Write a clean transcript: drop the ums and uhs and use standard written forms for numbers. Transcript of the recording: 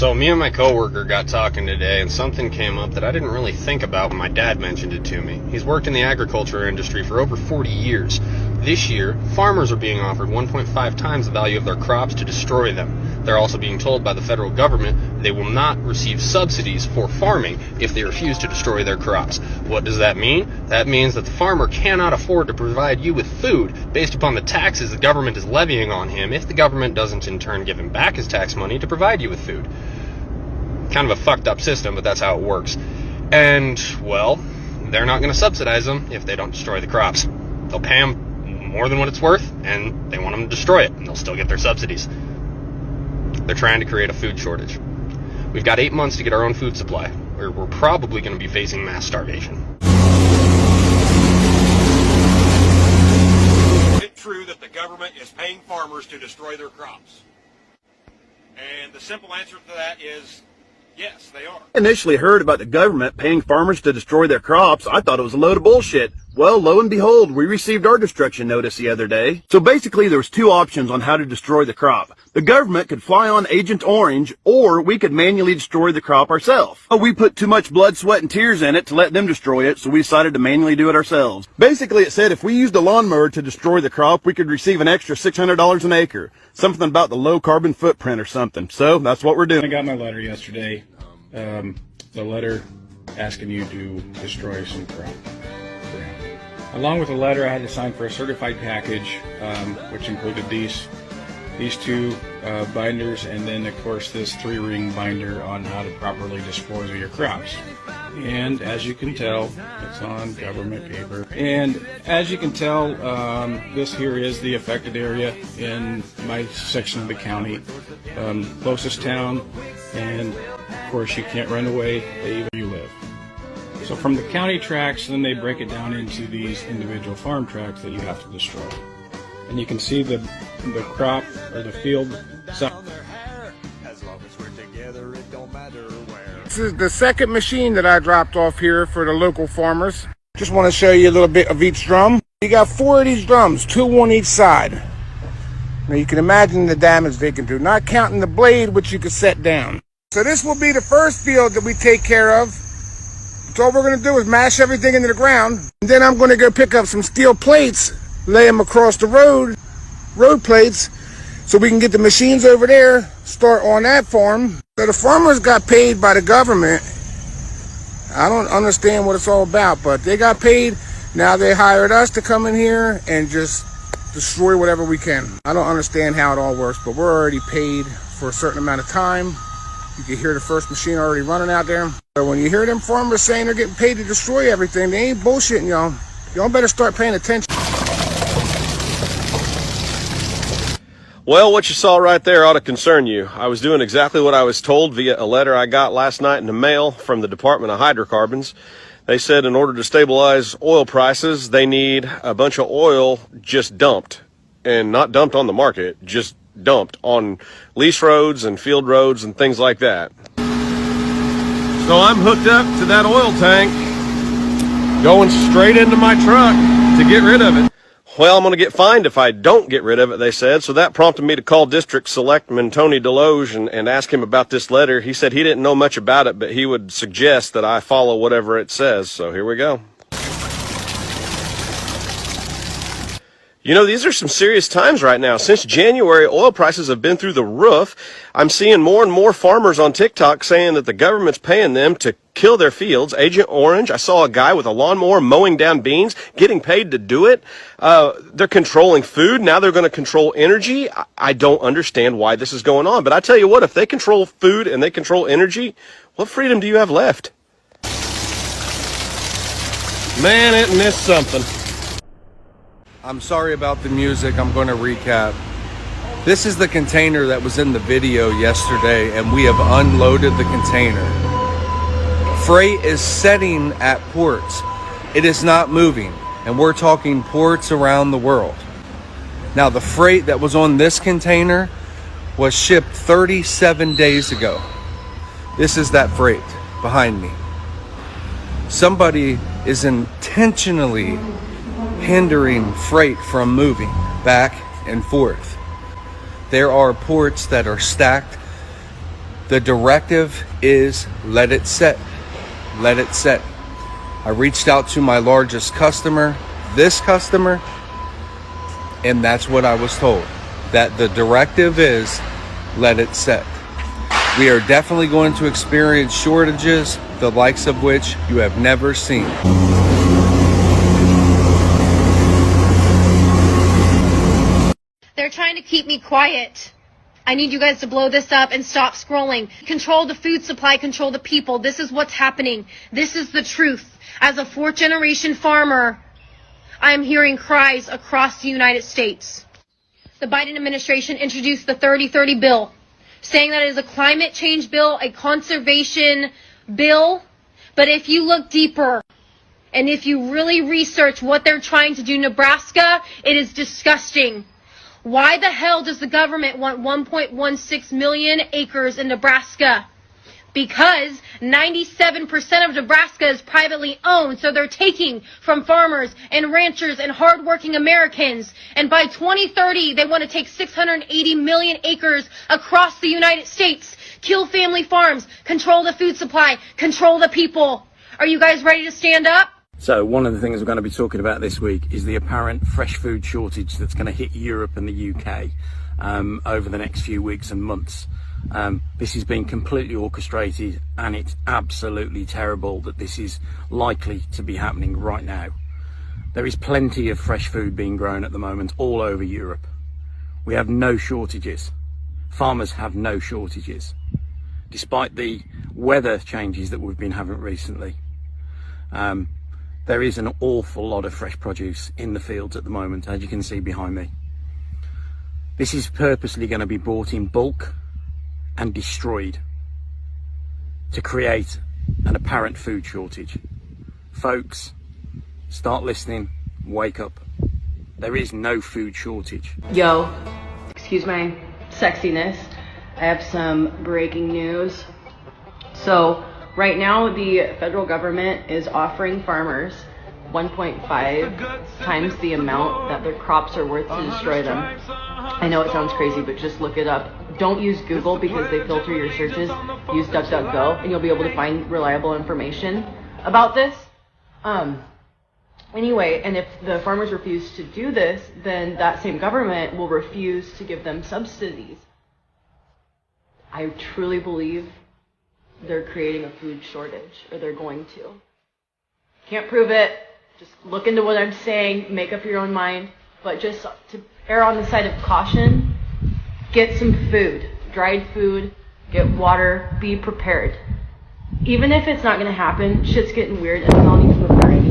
So me and my coworker got talking today, and something came up that I didn't really think about when my dad mentioned it to me. He's worked in the agriculture industry for over 40 years. This year, farmers are being offered 1.5 times the value of their crops to destroy them. They're also being told by the federal government they will not receive subsidies for farming if they refuse to destroy their crops. What does that mean? That means that the farmer cannot afford to provide you with food based upon the taxes the government is levying on him if the government doesn't in turn give him back his tax money to provide you with food. Kind of a fucked up system, but that's how it works. And, well, they're not going to subsidize them if they don't destroy the crops. They'll pay them more than what it's worth, and they want them to destroy it, and they'll still get their subsidies. They're trying to create a food shortage. We've got 8 months to get our own food supply, or we're probably going to be facing mass starvation. Is it true that the government is paying farmers to destroy their crops? And the simple answer to that is yes, they are. Initially heard about the government paying farmers to destroy their crops, I thought it was a load of bullshit. Well, lo and behold, we received our destruction notice the other day. So basically there was two options on how to destroy the crop. The government could fly on Agent Orange, or we could manually destroy the crop ourselves. Oh, we put too much blood, sweat, and tears in it to let them destroy it, so we decided to manually do it ourselves. Basically it said if we used a lawnmower to destroy the crop, we could receive an extra $600 an acre. Something about the low carbon footprint or something. So that's what we're doing. I got my letter yesterday. The letter asking you to destroy some crop. Along with the letter, I had to sign for a certified package, which included these two binders, and then of course this 3-ring binder on how to properly dispose of your crops. And as you can tell, it's on government paper. And as you can tell, this here is the affected area in my section of the county, closest town, and of course you can't run away even where you live. So from the county tracts, then they break it down into these individual farm tracts that you have to destroy. And you can see the crop or the field. This is the second machine that I dropped off here for the local farmers. Just want to show you a little bit of each drum. You got 4 of these drums, 2 on each side. Now you can imagine the damage they can do, not counting the blade which you can set down. So this will be the first field that we take care of. So all we're going to do is mash everything into the ground. And then I'm going to go pick up some steel plates, lay them across the road plates, so we can get the machines over there, start on that farm. So the farmers got paid by the government. I don't understand what it's all about, but they got paid. Now they hired us to come in here and just destroy whatever we can. I don't understand how it all works, but we're already paid for a certain amount of time. You can hear the first machine already running out there. So when you hear them farmers saying they're getting paid to destroy everything, they ain't bullshitting y'all. Y'all better start paying attention. Well, what you saw right there ought to concern you. I was doing exactly what I was told via a letter I got last night in the mail from the Department of Hydrocarbons. They said in order to stabilize oil prices, they need a bunch of oil just dumped. And not dumped on the market, just dumped on lease roads and field roads and things like that. So I'm hooked up to that oil tank, going straight into my truck to get rid of it. Well, I'm going to get fined if I don't get rid of it, they said. So that prompted me to call District Selectman Tony Deloge and ask him about this letter. He said he didn't know much about it, but he would suggest that I follow whatever it says. So here we go. You know, these are some serious times right now. Since January, oil prices have been through the roof. I'm seeing more and more farmers on TikTok saying that the government's paying them to kill their fields. Agent Orange, I saw a guy with a lawnmower mowing down beans, getting paid to do it. They're controlling food. Now they're going to control energy. I don't understand why this is going on. But I tell you what, if they control food and they control energy, what freedom do you have left? Man, isn't this something? I'm sorry about the music. I'm going to recap. This is the container that was in the video yesterday, and we have unloaded the container. Freight is setting at ports. It is not moving, and we're talking ports around the world. Now, the freight that was on this container was shipped 37 days ago. This is that freight behind me. Somebody is intentionally hindering freight from moving back and forth. There are ports that are stacked The directive is let it set. Let it set. I reached out to my largest customer, this customer, and that's what I was told. That the directive is let it set. We are definitely going to experience shortages, the likes of which you have never seen. They're trying to keep me quiet. I need you guys to blow this up and stop scrolling. Control the food supply, control the people. This is what's happening. This is the truth. As a fourth-generation farmer, I am hearing cries across the United States. The Biden administration introduced the 30-30 bill, saying that it is a climate change bill, a conservation bill. But if you look deeper and if you really research what they're trying to do in Nebraska, it is disgusting. Why the hell does the government want 1.16 million acres in Nebraska? Because 97% of Nebraska is privately owned, so they're taking from farmers and ranchers and hardworking Americans. And by 2030, they want to take 680 million acres across the United States, kill family farms, control the food supply, control the people. Are you guys ready to stand up? So one of the things we're going to be talking about this week is the apparent fresh food shortage that's going to hit Europe and the UK over the next few weeks and months. This has been completely orchestrated, and it's absolutely terrible that this is likely to be happening right now. There is plenty of fresh food being grown at the moment all over Europe. We have no shortages. Farmers have no shortages, despite the weather changes that we've been having recently. There is an awful lot of fresh produce in the fields at the moment, as you can see behind me. This is purposely going to be bought in bulk and destroyed to create an apparent food shortage. Folks, start listening, wake up. There is no food shortage. Yo, excuse my sexiness. I have some breaking news. So, right now, the federal government is offering farmers 1.5 times the amount that their crops are worth to destroy them. I know it sounds crazy, but just look it up. Don't use Google because they filter your searches. Use DuckDuckGo and you'll be able to find reliable information about this. Anyway, and if the farmers refuse to do this, then that same government will refuse to give them subsidies. I truly believe they're creating a food shortage, or they're going to. Can't prove it. Just look into what I'm saying, make up your own mind. But just to err on the side of caution, get some food, dried food, get water, be prepared. Even if it's not going to happen, shit's getting weird and we all need to prepare anyway.